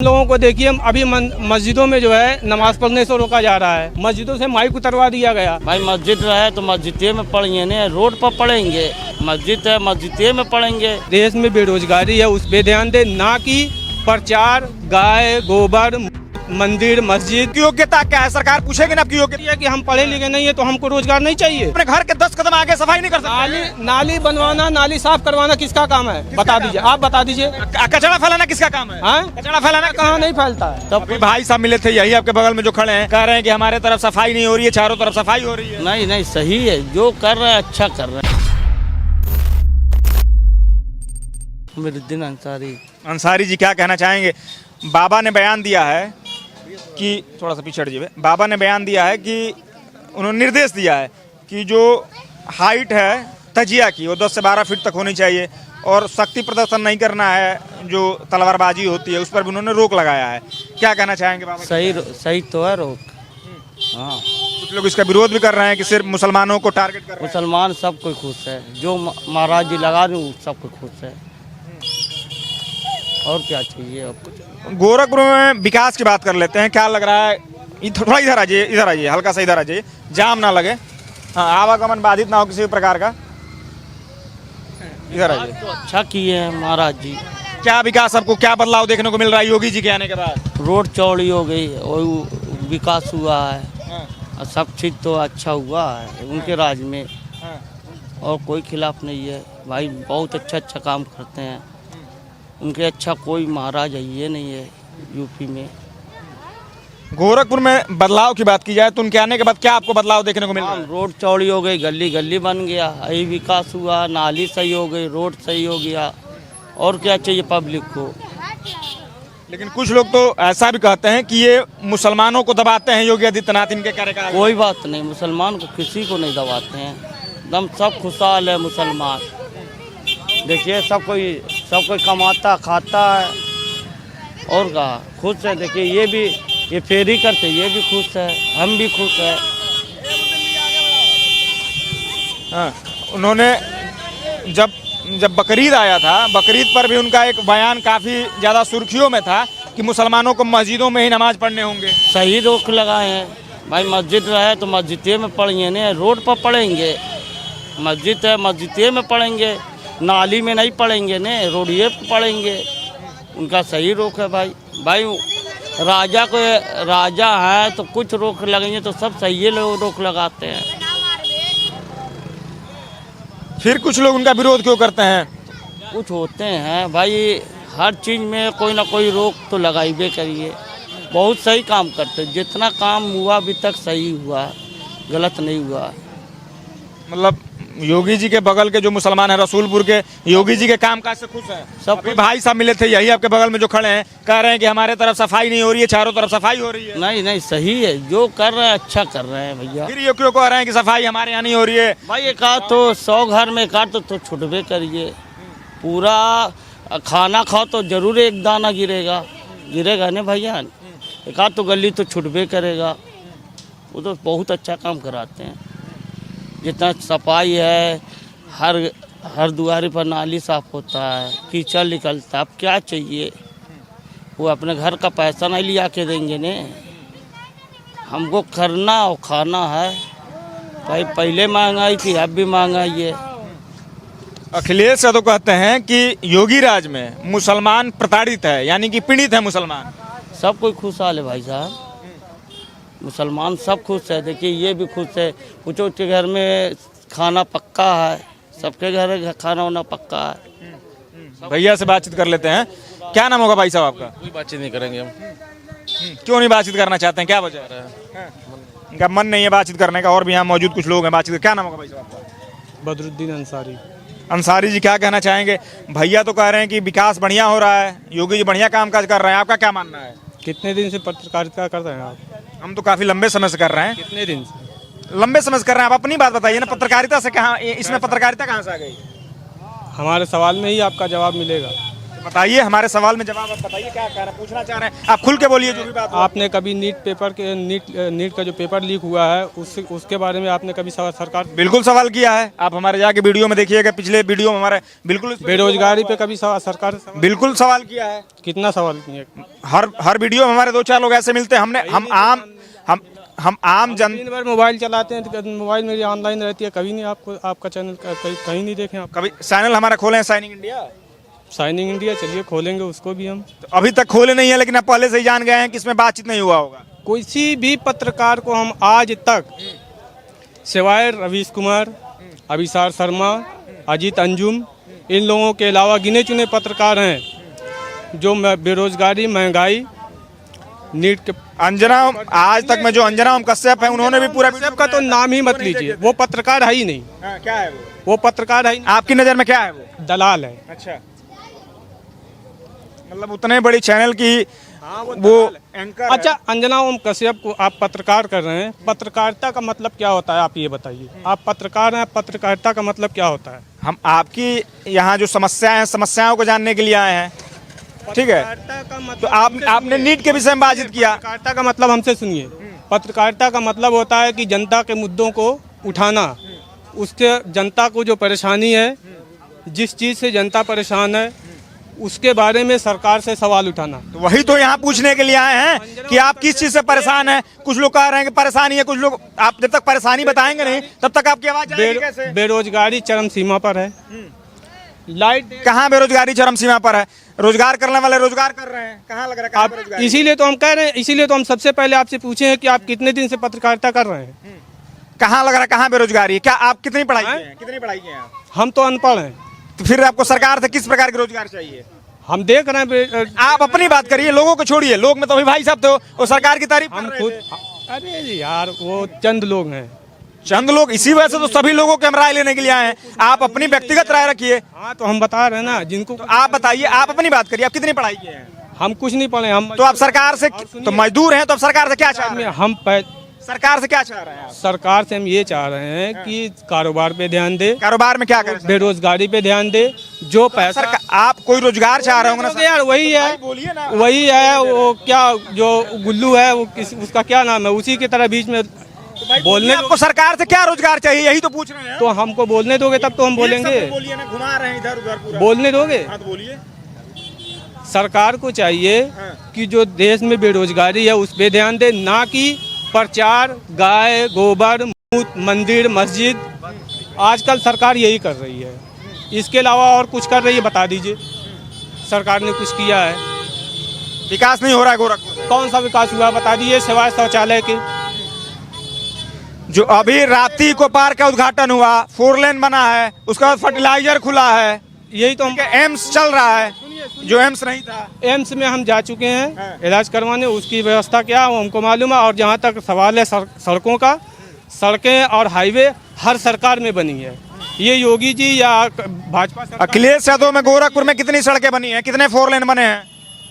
लोगों को देखिए अभी मस्जिदों में जो है नमाज पढ़ने से रोका जा रहा है। मस्जिदों से माइक उतरवा दिया गया। भाई मस्जिद है तो मस्जिदे में पढ़ेंगे ना, रोड पर पढ़ेंगे। मस्जिद है मस्जिदे में पढ़ेंगे। देश में बेरोजगारी है, उस पे ध्यान दे, ना कि प्रचार गाय गोबर मंदिर मस्जिद की योग्यता क्या है? सरकार पूछेगी ना आपकी योग्यता। है कि हम पढ़े लिखे नहीं है तो हमको रोजगार नहीं चाहिए। अपने घर के 10 कदम आगे सफाई नहीं कर सकते। नाली बनवाना नाली साफ करवाना किसका काम है? बता दीजिए, आप बता दीजिए। कचरा फैलाना किसका काम है? हाँ, कचरा फैलाना कहाँ नहीं फैलता है। तब अभी भाई साहब मिले थे, यही आपके बगल में जो खड़े हैं, कह रहे हैं कि हमारे तरफ सफाई नहीं हो रही है, चारों तरफ सफाई हो रही है। नहीं नहीं सही है, जो कर रहे हैं अच्छा कर रहे हैं। मेरुद्दीन अंसारी जी क्या कहना चाहेंगे? बाबा ने बयान दिया है कि थोड़ा सा पीछे हटिए। बाबा ने बयान दिया है कि उन्होंने निर्देश दिया है कि जो हाइट है तजिया की वो 10 से 12 फीट तक होनी चाहिए और शक्ति प्रदर्शन नहीं करना है, जो तलवारबाजी होती है उस पर भी उन्होंने रोक लगाया है। क्या कहना चाहेंगे बाबा? सही तो है रोक। हाँ, कुछ लोग इसका विरोध भी कर रहे हैं कि सिर्फ मुसलमानों को टारगेट कर रहे हैं। मुसलमान सब कोई खुश है, जो महाराज जी लगा रहे सब कोई खुश है। और क्या चाहिए अब? गोरखपुर में विकास की बात कर लेते हैं। क्या लग रहा है? थोड़ा इधर आ जाइए, हल्का सा इधर आ जाइए, जाम ना लगे। हाँ, आवागमन बाधित ना हो किसी भी प्रकार का। इधर आइए। तो अच्छा किए हैं महाराज जी। क्या विकास, आपको क्या बदलाव देखने को मिल रहा है योगी जी के आने के बाद? रोड चौड़ी हो गई और विकास हुआ है और सब चीज़ तो अच्छा हुआ है उनके राज में। और कोई खिलाफ नहीं है भाई, बहुत अच्छा काम करते हैं। उनके अच्छा कोई महाराज है ये नहीं है यूपी में। गोरखपुर में बदलाव की बात की जाए तो उनके आने के बाद क्या आपको बदलाव देखने को मिल रहा है? रोड चौड़ी हो गई, गली गली बन गया, यही विकास हुआ। नाली सही हो गई, रोड सही हो गया, और क्या चाहिए पब्लिक को? लेकिन कुछ लोग तो ऐसा भी कहते हैं कि ये मुसलमानों को दबाते हैं योगी आदित्यनाथ इनके कार्यकाल। कोई बात नहीं, मुसलमान को किसी को नहीं दबाते हैं, एकदम सब खुशहाल है मुसलमान। देखिए सब कोई कमाता खाता है और कहा खुश है। देखिए ये फेरी करते, ये भी खुश है, हम भी खुश है। हाँ, उन्होंने जब बकरीद आया था, बकरीद पर भी उनका एक बयान काफ़ी ज़्यादा सुर्खियों में था कि मुसलमानों को मस्जिदों में ही नमाज पढ़ने होंगे। सही रोक लगाए हैं भाई। मस्जिद है तो मस्जिदे में पढ़ेंगे ना, रोड पर पढ़ेंगे। मस्जिद है मस्जिदे में पढ़ेंगे, नाली में नहीं पढ़ेंगे ने, रोडिये पर पढ़ेंगे। उनका सही रोक है भाई। राजा है तो कुछ रोक लगेंगे तो सब सही लोग रोक लगाते हैं। फिर कुछ लोग उनका विरोध क्यों करते हैं? कुछ होते हैं भाई, हर चीज़ में कोई ना कोई रोक तो लगाइबे करिए। बहुत सही काम करते, जितना काम हुआ अभी तक सही हुआ, गलत नहीं हुआ। मतलब योगी जी के बगल के जो मुसलमान हैं रसूलपुर के, योगी जी के काम काज से खुश हैं सब। भाई साहब मिले थे, यही आपके बगल में जो खड़े हैं, कह रहे हैं कि हमारे तरफ सफाई नहीं हो रही है, चारों तरफ सफाई हो रही है। नहीं नहीं सही है, जो कर रहे हैं अच्छा कर रहे हैं भैया। फिर ये क्यों कह रहे हैं कि सफाई हमारे यहाँ नहीं हो रही है? भाई एक आध तो 100 घर में एक आध तो छुटबे करिए। पूरा खाना खाओ तो जरूर एक दाना गिरेगा ना भैया। एक आध तो गली तो छुटबे करेगा। वो तो बहुत अच्छा काम कराते हैं। जितना सफाई है, हर दुआरे पर नाली साफ होता है, कीचड़ निकलता है। अब क्या चाहिए? वो अपने घर का पैसा नहीं लिया के देंगे ने, हमको करना और खाना है भाई। पहले महंगाई थी, अब भी महंगाई है। अखिलेश यादव कहते हैं कि योगी राज में मुसलमान प्रताड़ित है, यानी कि पीड़ित है मुसलमान। सब कोई खुशहाल है भाई साहब, मुसलमान सब खुश है। देखिए ये भी खुश है, कुछ के घर में खाना पक्का है, सबके घर खाना वाना पक्का है। भैया से बातचीत कर लेते हैं। क्या नाम होगा भाई साहब आपका? कोई बातचीत नहीं करेंगे हम। क्यों नहीं बातचीत करना चाहते हैं, क्या वजह है? इनका मन नहीं है बातचीत करने का। और भी यहाँ मौजूद कुछ लोग हैं, बातचीत। क्या नाम होगा भाई साहब आपका? बदरुद्दीन अंसारी। अंसारी जी क्या कहना चाहेंगे? भैया तो कह रहे हैं कि विकास बढ़िया हो रहा है, योगी जी बढ़िया कामकाज कर रहे हैं, आपका क्या मानना है? कितने दिन से पत्रकारिता कर रहे हैं आप? हम तो काफी लंबे समय से कर रहे हैं। कितने दिन से? लंबे समय से कर रहे हैं। आप अपनी बात बताइए ना, पत्रकारिता से कहाँ, इसमें पत्रकारिता कहाँ से आ गई? हमारे सवाल में ही आपका जवाब मिलेगा। बताइए, हमारे सवाल में जवाब आप बताइए, क्या कह रहे हैं, पूछना चाह रहे हैं आप, खुल के बोलिए जो भी बात हो। आपने कभी नीट का जो पेपर लीक हुआ है उसके बारे में आपने कभी सरकार बिल्कुल सवाल किया है, आप हमारे जाके वीडियो में देखिएगा, पिछले वीडियो में हमारे बिल्कुल बेरोजगारी पे कभी सरकार बिल्कुल सवाल किया है। कितना सवाल किए? हर वीडियो में हमारे 2-4 लोग ऐसे मिलते हैं, हम आम जन दिन भर मोबाइल चलाते हैं तो मोबाइल मेरी ऑनलाइन रहती है, कभी नहीं आपका चैनल कहीं नहीं देखे आप। कभी चैनल हमारा खोले हैं शाइनिंग इंडिया, शाइनिंग इंडिया, चलिए खोलेंगे उसको भी हम। तो अभी तक खोले नहीं है, लेकिन आप पहले से ही जान गए हैं कि इसमें बातचीत नहीं हुआ होगा। किसी भी पत्रकार को हम आज तक, सिवाय रवीश कुमार, अभिसार शर्मा, अजीत अंजुम, इन लोगों के अलावा गिने चुने पत्रकार हैं जो बेरोजगारी, महंगाई, नीट के अंजना, आज तक में जो अंजना ओम कश्यप है, उन्होंने भी पूरा का तो नाम ही मत लीजिए, वो पत्रकार है ही नहीं। क्या है वो पत्रकार है ही नहीं, आपकी नज़र में क्या है? वो दलाल है। अच्छा, मतलब उतने बड़ी चैनल की वो एंकर अच्छा, अंजना ओम कश्यप को आप पत्रकार कर रहे हैं, पत्रकारिता का मतलब क्या होता है आप ये बताइए। आप पत्रकार हैं, पत्रकारिता का मतलब क्या होता है? हम आपकी यहाँ जो समस्याएं हैं, समस्याओं को जानने के लिए आए हैं, ठीक है? मतलब तो आपने नीट के विषय में बातचीत किया। पत्रकारिता का मतलब हमसे सुनिए, पत्रकारिता का मतलब होता है कि जनता के मुद्दों को उठाना, उससे जनता को जो परेशानी है, जिस चीज़ से जनता परेशान है, उसके बारे में सरकार से सवाल उठाना। तो वही तो यहाँ पूछने के लिए आए हैं कि आप किस चीज़ से परेशान हैं। कुछ लोग कह रहे हैं कि परेशानी है, कुछ लोग, आप जब तक परेशानी बताएंगे नहीं तब तक आपकी आवाज़ जाएगी कैसे? बेरोजगारी चरम सीमा पर है। लाइट कहाँ बेरोजगारी चरम सीमा पर है? रोजगार करने वाले रोजगार कर रहे हैं, कहाँ लग रहा है कहाँ बेरोजगारी? इसीलिए तो हम कह रहे हैं, इसीलिए तो हम सबसे पहले आपसे पूछे हैं कि आप कितने दिन से पत्रकारिता कर रहे हैं? कहाँ लग रहा है कहाँ बेरोजगारी है? क्या आप कितनी पढ़ाई किए हैं? कितनी पढ़ाई किए हैं आप? हम तो अनपढ़ हैं। तो फिर आपको सरकार से किस प्रकार के रोजगार चाहिए? हम देख रहे हैं। आप अपनी बात करिए, लोगों को छोड़िए। लोग में तो अभी भाई साहब तो वो सरकार की तारीफ हम कर रहे खुद, थे। अरे यार वो चंद लोग हैं, चंद लोग, इसी वजह से तो सभी लोगों के हम राय लेने के लिए आए हैं। आप अपनी व्यक्तिगत राय रखिए। हाँ तो हम बता रहे हैं ना जिनको। तो आप बताइए, आप अपनी बात करिए, आप कितनी पढ़ाई किए हैं? हम कुछ नहीं पढ़े। हम तो आप सरकार से तो मजदूर हैं, तो आप सरकार से क्या चाह रहे हैं? हम सरकार से क्या चाह रहे हैं आप? सरकार से हम ये चाह रहे हैं कि कारोबार पे ध्यान दे, कारोबार में क्या करें? बेरोजगारी पे ध्यान दे। जो पैसा आप कोई रोजगार चाह रहे होंगे ना यार, वही है, बोलिए ना। वही है वो क्या, जो गुल्लू है वो उसका क्या नाम है, उसी की तरह बीच में बोलने। आपको सरकार से क्या रोजगार चाहिए, यही तो पूछ रहे हैं। तो हमको बोलने दोगे तब तो हम बोलेंगे। बोलिए ना, घुमा रहे हैं इधर उधर पूरा। बोलने दोगे? हाँ तो बोलिए। सरकार को चाहिए कि जो देश में बेरोजगारी है उस पे ध्यान दे, ना कि प्रचार, गाय गोबर, मंदिर, मस्जिद। आजकल सरकार यही कर रही है, इसके अलावा और कुछ कर रही है? बता दीजिए सरकार ने कुछ किया है? विकास नहीं हो रहा है गोरखपुर में। कौन सा विकास हुआ बता दीजिए, सिवाय शौचालय के? जो अभी राप्ती को पार का उद्घाटन हुआ, 4 लेन बना है, उसका बाद फर्टिलाइजर खुला है, यही तो हम। एम्स चल रहा है, जो एम्स नहीं था। एम्स में हम जा चुके हैं इलाज करवाने, उसकी व्यवस्था क्या है वो हमको मालूम है। और जहाँ तक सवाल है सड़कों का, सड़कें और हाईवे हर सरकार में बनी है। ये योगी जी या भाजपा सरकार, अखिलेश यादव में गोरखपुर में कितनी सड़कें बनी हैं, कितने 4 लेन बने हैं?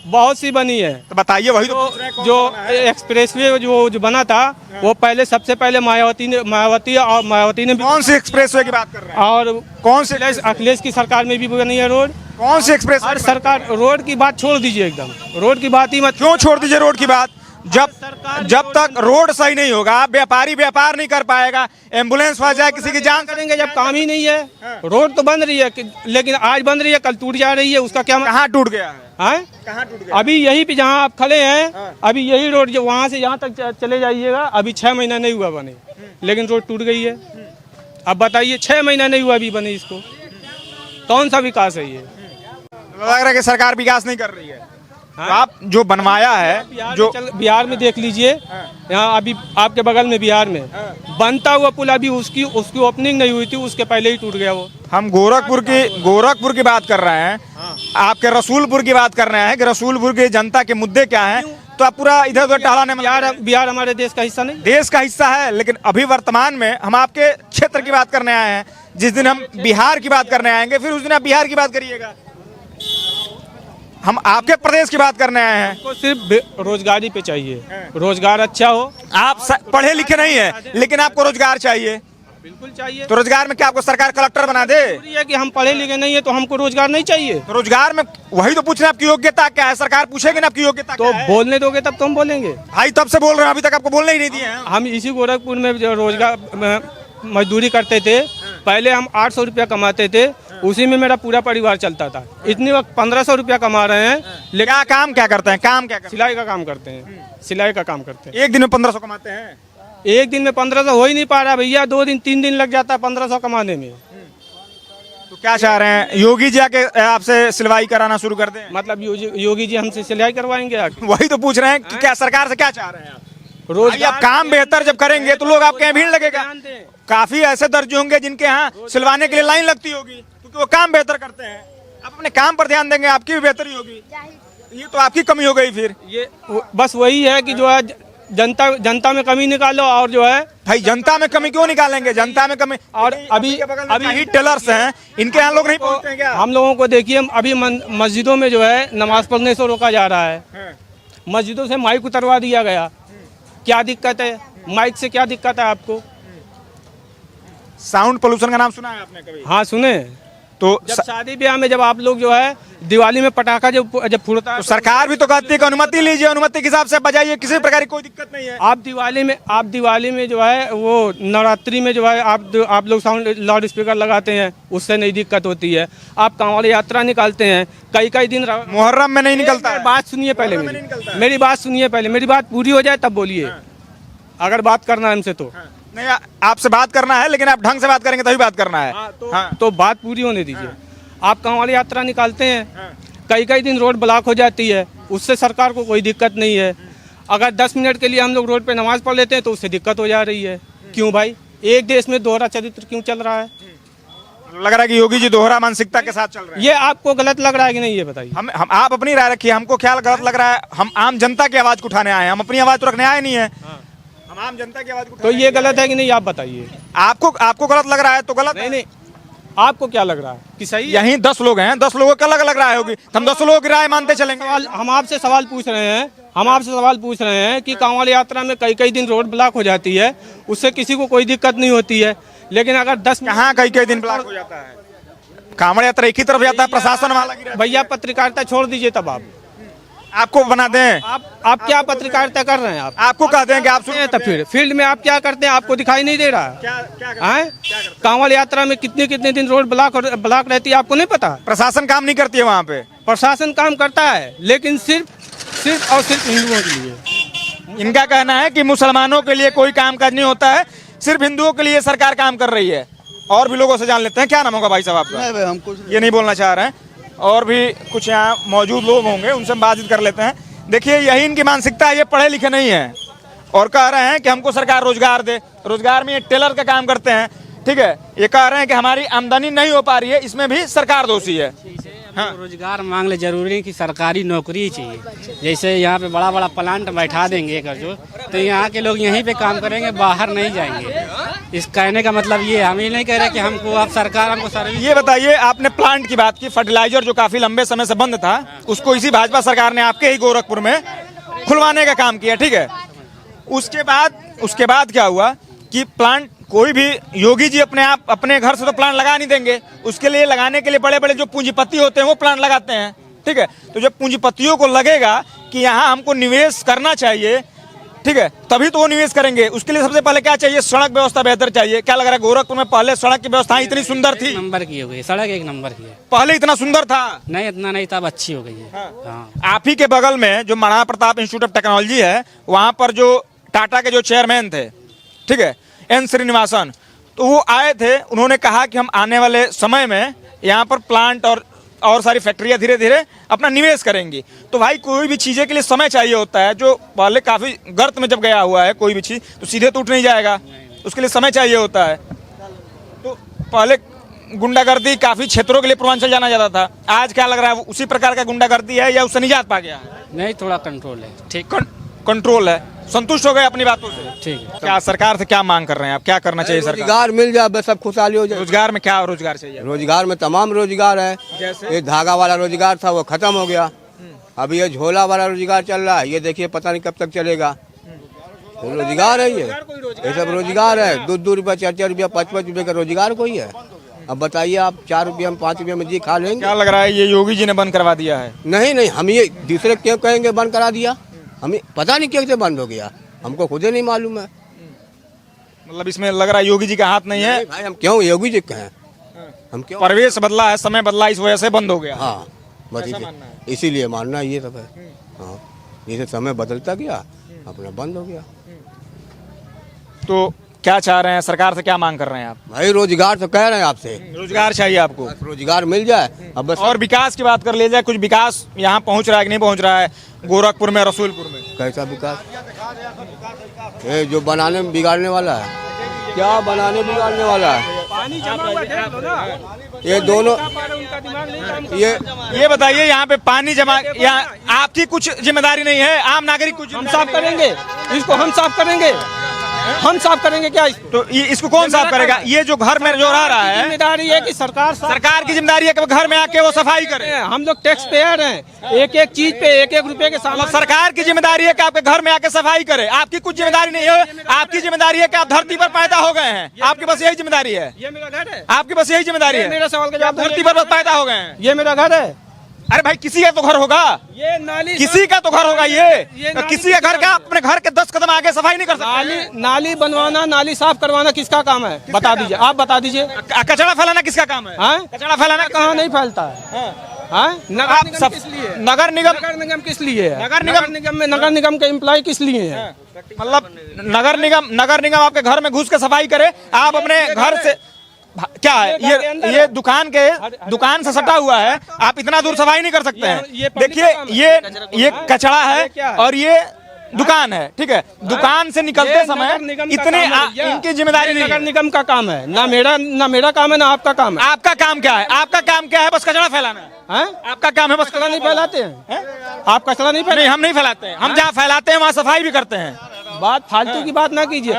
बहुत सी बनी है। तो बताइए, वही तो पूछ रहे हैं, कौन जो सा बना है? एक्सप्रेसवे जो बना था वो पहले, सबसे पहले मायावती ने कौन सी एक्सप्रेसवे की बात कर रहे हैं? और कौन सी अखिलेश की सरकार में भी बनी है रोड। कौन सी एक्सप्रेस? हर सरकार, रोड की बात छोड़ दीजिए, एकदम रोड की बात ही मत। क्यों छोड़ दीजिए रोड की बात? जब तक रोड सही नहीं होगा, व्यापारी व्यापार नहीं कर पाएगा, एम्बुलेंस फंस जाए, किसी की जान करेंगे जब काम ही नहीं है। रोड तो बन रही है, लेकिन आज बन रही है कल टूट जा रही है, उसका क्या? कहाँ टूट गया है? कहाँ टूट गया? अभी यही पे जहाँ आप खड़े हैं, अभी यही रोड जो वहाँ से यहाँ तक चले जाइएगा, अभी 6 महीना नहीं हुआ बने, लेकिन रोड टूट गई है। अब बताइए, 6 महीना नहीं हुआ अभी बने, इसको कौन सा विकास है ये? लग रहा है कि सरकार विकास नहीं कर रही है। तो आप जो बनवाया है, जो बिहार में देख लीजिए, यहाँ अभी आपके बगल में बिहार में बनता हुआ पुल, अभी उसकी ओपनिंग नहीं हुई थी, उसके पहले ही टूट गया वो। हम गोरखपुर की बात कर रहे हैं, आपके रसूलपुर की बात कर रहे हैं कि रसूलपुर की जनता के मुद्दे क्या हैं, तो आप पूरा इधर उधर टहलाने में। बिहार हमारे देश का हिस्सा नहीं? देश का हिस्सा है, लेकिन अभी वर्तमान में हम आपके क्षेत्र की बात करने आए हैं। जिस दिन हम बिहार की बात करने आएंगे, फिर उस दिन आप बिहार की बात करिएगा। हम आपके प्रदेश की बात करने आए हैं। तो सिर्फ रोजगारी पे चाहिए, रोजगार अच्छा हो। आप पढ़े लिखे नहीं है, लेकिन आपको रोजगार चाहिए। बिल्कुल चाहिए। तो रोजगार में क्या आपको सरकार कलेक्टर बना दे? जरूरी है कि हम पढ़े लिखे नहीं है तो हमको रोजगार नहीं चाहिए। तो रोजगार में वही तो पूछ रहे हैं आपकी योग्यता क्या है, सरकार पूछेगी ना आपकी योग्यता तो क्या है? बोलने दोगे तब तो हम बोलेंगे। भाई तब से बोल रहे हैं, अभी तक आपको बोलने ही नहीं दिए हैं। हम इसी गोरखपुर में जो रोजगार मजदूरी करते थे, पहले हम 800 रुपया कमाते थे, उसी में मेरा पूरा परिवार चलता था। इतनी वक्त 1500 रुपया कमा रहे हैं, लेकिन क्या काम क्या करते हैं, काम क्या करते सिलाई का काम करते हैं, सिलाई का काम करते हैं। हैं? एक दिन में 1500 कमाते हैं? एक दिन में 1500 हो ही नहीं पा रहा भैया, 2 दिन 3 दिन लग जाता है 1500 कमाने में। तो क्या चाह रहे हैं, योगी जी आके आपसे सिलवाई कराना शुरू कर दें? मतलब योगी जी हमसे सिलाई करवाएंगे आके? वही तो पूछ रहे हैं कि क्या सरकार से क्या चाह रहे हैं आप? भाई रोजगार आप काम बेहतर जब करेंगे तो लोग आपके यहाँ भीड़ लगेगा। ध्यान दें। काफी ऐसे दर्जी होंगे जिनके यहाँ सिलवाने के लिए लाइन लगती होगी, क्योंकि वो काम बेहतर करते हैं। आप अपने काम पर ध्यान देंगे, आपकी भी बेहतरी होगी। ये तो आपकी कमी हो गई फिर। ये बस वही है कि जो है जनता में कमी निकालो, और जो है भाई जनता में कमी क्यों निकालेंगे, जनता में कमी। और अभी अभी टेलर्स हैं, इनके यहाँ लोग नहीं पहुँचते हैं क्या? हम लोगों को देखिए, अभी मस्जिदों में जो है नमाज पढ़ने से रोका जा रहा है। मस्जिदों से माइक उतरवा दिया गया। क्या दिक्कत है माइक से, क्या दिक्कत है आपको? साउंड पोल्यूशन का नाम सुना है आपने कभी? हाँ सुने। तो जब शादी ब्याह में जब आप लोग जो है दिवाली में पटाखा जब फूटता है, तो सरकार भी तो कहती है कि अनुमति लीजिए, अनुमति के हिसाब से बजाइए, किसी प्रकार की कोई दिक्कत नहीं है। आप दिवाली में जो है वो नवरात्रि में जो है आप लोग साउंड लाउड स्पीकर लगाते हैं, उससे नहीं दिक्कत होती है। आप कांवड़ यात्रा निकालते हैं, कई दिन मुहर्रम में नहीं निकलता है। बात सुनिए पहले, मेरी बात सुनिए पहले, मेरी बात पूरी हो जाए तब बोलिए। अगर बात करना है हमसे तो नहीं, आपसे बात करना है, लेकिन आप ढंग से बात करेंगे तभी बात करना है। तो बात पूरी होने दीजिए। आप कांवड़ यात्रा निकालते हैं, कई दिन रोड ब्लॉक हो जाती है, उससे सरकार को कोई दिक्कत नहीं है। अगर 10 मिनट के लिए हम लोग रोड पे नमाज पढ़ लेते हैं तो उससे दिक्कत हो जा रही है। क्यों भाई? एक देश में दोहरा चरित्र क्यों चल रहा है? लग रहा है कि योगी जी दोहरा मानसिकता के साथ चल रहे हैं। ये आपको गलत लग रहा है कि नहीं, ये बताइए। हम आप अपनी राय रखिए, हमको ख्याल गलत लग रहा है। हम आम जनता की आवाज को उठाने आए हैं, हम अपनी आवाज तो रखने आए नहीं है। हम आम जनता की आवाज को तो ये गलत है कि नहीं, आप बताइए। आपको गलत लग रहा है तो गलत है। नहीं, आपको क्या लग रहा है कि सही है? यहीं 10 लोग हैं, 10 लोगों का अलग अलग राय होगी, हम 10 लोगों की राय मानते चलेंगे। हम आपसे सवाल पूछ रहे हैं कि कांवड़ यात्रा में कई दिन रोड ब्लॉक हो जाती है, उससे किसी को कोई दिक्कत नहीं होती है, लेकिन अगर 10 कहाँ कई दिन ब्लॉक हो जाता है? कांवड़ यात्रा एक ही तरफ जाता है, प्रशासन वहाँ लगी रहती है। भैया पत्रकारिता छोड़ दीजिए, तब आपको बना दें। आप क्या पत्रकारिता कर रहे हैं? आपको कहते हैं कि आप सुनिए, तब फिर फील्ड में आप क्या करते हैं? आपको दिखाई नहीं दे रहा? क्या कांवड़ यात्रा में कितने दिन रोड ब्लॉक रहती है, आपको नहीं पता? प्रशासन काम नहीं करती है वहाँ पे? प्रशासन काम करता है, लेकिन सिर्फ और सिर्फ हिंदुओं के लिए। इनका कहना है कि मुसलमानों के लिए कोई काम काज नहीं होता है, सिर्फ हिंदुओं के लिए सरकार काम कर रही है। और भी लोगों से जान लेते हैं। क्या नाम होगा भाई साहब आपका? नहीं हम कुछ ये नहीं बोलना चाह रहे हैं, और भी कुछ यहाँ मौजूद लोग होंगे, उनसे हम बातचीत कर लेते हैं। देखिए, यही इनकी मानसिकता है, ये पढ़े लिखे नहीं है और कह रहे हैं कि हमको सरकार रोजगार दे। रोजगार में ये टेलर का काम करते हैं, ठीक है। ये कह रहे हैं कि हमारी आमदनी नहीं हो पा रही है, इसमें भी सरकार दोषी है। हाँ। रोजगार मांग ले, जरूरी है कि सरकारी नौकरी ही चाहिए। जैसे यहाँ पे बड़ा बड़ा प्लांट बैठा देंगे कर जो, तो यहाँ के लोग यहीं पे काम करेंगे, बाहर नहीं जाएंगे। इस कहने का मतलब ये, हम ये नहीं कह रहे कि हमको अब सरकार हमको सर्विस। ये बताइए, आपने प्लांट की बात की, फर्टिलाइजर जो काफी लंबे समय से बंद था, उसको इसी भाजपा सरकार ने आपके ही गोरखपुर में खुलवाने का काम किया, ठीक है। उसके बाद क्या हुआ कि प्लांट कोई भी योगी जी अपने घर से तो प्लांट लगा नहीं देंगे, उसके लिए लगाने के लिए बड़े बड़े जो पूंजीपति होते हैं वो प्लांट लगाते हैं, ठीक है। तो जब पूंजीपतियों को लगेगा कि यहाँ हमको निवेश करना चाहिए, ठीक है, तभी तो वो निवेश करेंगे। उसके लिए सबसे पहले क्या चाहिए? सड़क व्यवस्था बेहतर चाहिए। क्या लग रहा है गोरखपुर में पहले सड़क की व्यवस्था इतनी सुंदर थी? नंबर की हो गई सड़क, 1 नंबर की है। पहले इतना सुंदर था नहीं, इतना नहीं था, अब अच्छी हो गई है। हाँ। आप ही के बगल में जो Maharana Pratap institute of technology है, वहां पर जो टाटा के जो चेयरमैन थे, ठीक है, एन श्रीनिवासन, तो वो आए थे। उन्होंने कहा कि हम आने वाले समय में यहाँ पर प्लांट और सारी फैक्ट्रियाँ धीरे धीरे अपना निवेश करेंगी। तो भाई, कोई भी चीज़ें के लिए समय चाहिए होता है। जो पहले काफ़ी गर्त में जब गया हुआ है कोई भी चीज़, तो सीधे तो उठ नहीं जाएगा, उसके लिए समय चाहिए होता है। तो पहले गुंडागर्दी काफ़ी क्षेत्रों के लिए पूर्वांचल जाना जाता था, आज क्या लग रहा है उसी प्रकार का गुंडागर्दी है या उससे निजात पा गया? नहीं, थोड़ा कंट्रोल है। ठीक, कंट्रोल है। संतुष्ट हो गए अपनी बातों से? ठीक है। क्या सरकार से क्या मांग कर रहे हैं आप? क्या करना चाहिए सरकार? रोजगार मिल जाए बस, सब खुशहाली हो जाए। रोजगार में क्या रोजगार चाहिए? रोजगार में तमाम रोजगार है। जैसे? ये धागा वाला रोजगार था वो खत्म हो गया, अभी ये झोला वाला रोजगार चल रहा है, ये देखिए पता नहीं कब तक चलेगा। रोजगार है ये सब रोजगार है। 2-2 रुपया 4-4 रुपया 5-5 रुपये का रोजगार कोई है। अब बताइए आप 4 रुपया में 5 रुपया में जी खा लेंगे? क्या लग रहा है ये योगी जी ने बंद करवा दिया है? नहीं, हम ये दूसरे क्यों कहेंगे बंद करा दिया? हमें पता नहीं कैसे बंद हो गया, हमको खुद ही नहीं मालूम है। मतलब इसमें लग रहा है योगी जी का हाथ नहीं है। भाई हम क्यों योगी जी कहें? हम क्यों? परिवेश बदला है, समय बदला, इस वजह से बंद हो गया। हाँ बस इसीलिए मानना ये सब है। हाँ जैसे समय बदलता गया अपना बंद हो गया। तो क्या चाह रहे हैं, सरकार से क्या मांग कर रहे हैं आप? भाई रोजगार तो कह रहे हैं आपसे, रोजगार चाहिए आपको। बस रोजगार मिल जाए। अब बस और विकास की बात कर ले जाए, कुछ विकास यहाँ पहुँच रहा है कि नहीं पहुँच रहा है गोरखपुर में, रसूलपुर में? कैसा विकास? ये जो बनाने में बिगाड़ने वाला है, क्या बनाने बिगाड़ने वाला है? पानी जमा हुआ देख लो ना। ये दोनों उनका दिमाग नहीं काम कर ये बताइए, यहाँ पे पानी जमा, यहाँ आपकी कुछ जिम्मेदारी नहीं है? आम नागरिक कुछ हम साफ करेंगे इसको, हम साफ करेंगे, हम साफ करेंगे क्या इसको? तो इसको कौन साफ करेगा? ये जो घर में जो रह रहा है, जिम्मेदारी है कि सरकार की जिम्मेदारी है कि वो घर में आके वो सफाई करे। हम लोग टैक्स पेयर हैं, एक एक चीज पे 1-1 रुपए के सामान। सरकार की जिम्मेदारी है कि आपके घर में आके सफाई करे, आपकी कुछ जिम्मेदारी नहीं है। आपकी जिम्मेदारी है कि आप धरती पर पैदा हो गए हैं, आपके बस यही जिम्मेदारी है। ये मेरा घर है, आपकी बस यही जिम्मेदारी है। मेरा सवाल का आप जवाब धरती पर बस पैदा हो गए हैं। ये मेरा घर है। अरे भाई किसी का तो घर होगा, ये नाली किसी का तो घर होगा। ये नाली किसी का घर का अपने घर के 10 कदम आगे सफाई नहीं कर सकते। नाली बनवाना, नाली साफ करवाना किसका काम है? बता दीजिए, आप बता दीजिए। कचरा फैलाना किसका काम है? हाँ? कचरा फैलाना कहाँ नहीं फैलता है? हाँ? नगर निगम किस लिए है? नगर निगम किस लिए है? नगर नगर निगम के एम्प्लॉय किस लिए है? मतलब नगर निगम आपके घर में घुस के सफाई करे, आप अपने घर से क्या है ये दुकान से सटा हुआ है, आप इतना दूर सफाई नहीं कर सकते हैं। देखिए ये कचरा है और ये दुकान है, ठीक है। दुकान से निकलते समय इतने इनकी जिम्मेदारी नहीं। नगर निगम का काम है, ना मेरा काम है, ना आपका काम है। आपका काम क्या है? आपका काम क्या है? बस कचरा फैलाना है। आपका काम है बस कचरा नहीं फैलाते हैं? आप कचरा नहीं नहीं, हम नहीं फैलाते हैं। हम जहाँ फैलाते हैं वहाँ सफाई भी करते हैं। बात फालतू की बात ना कीजिए।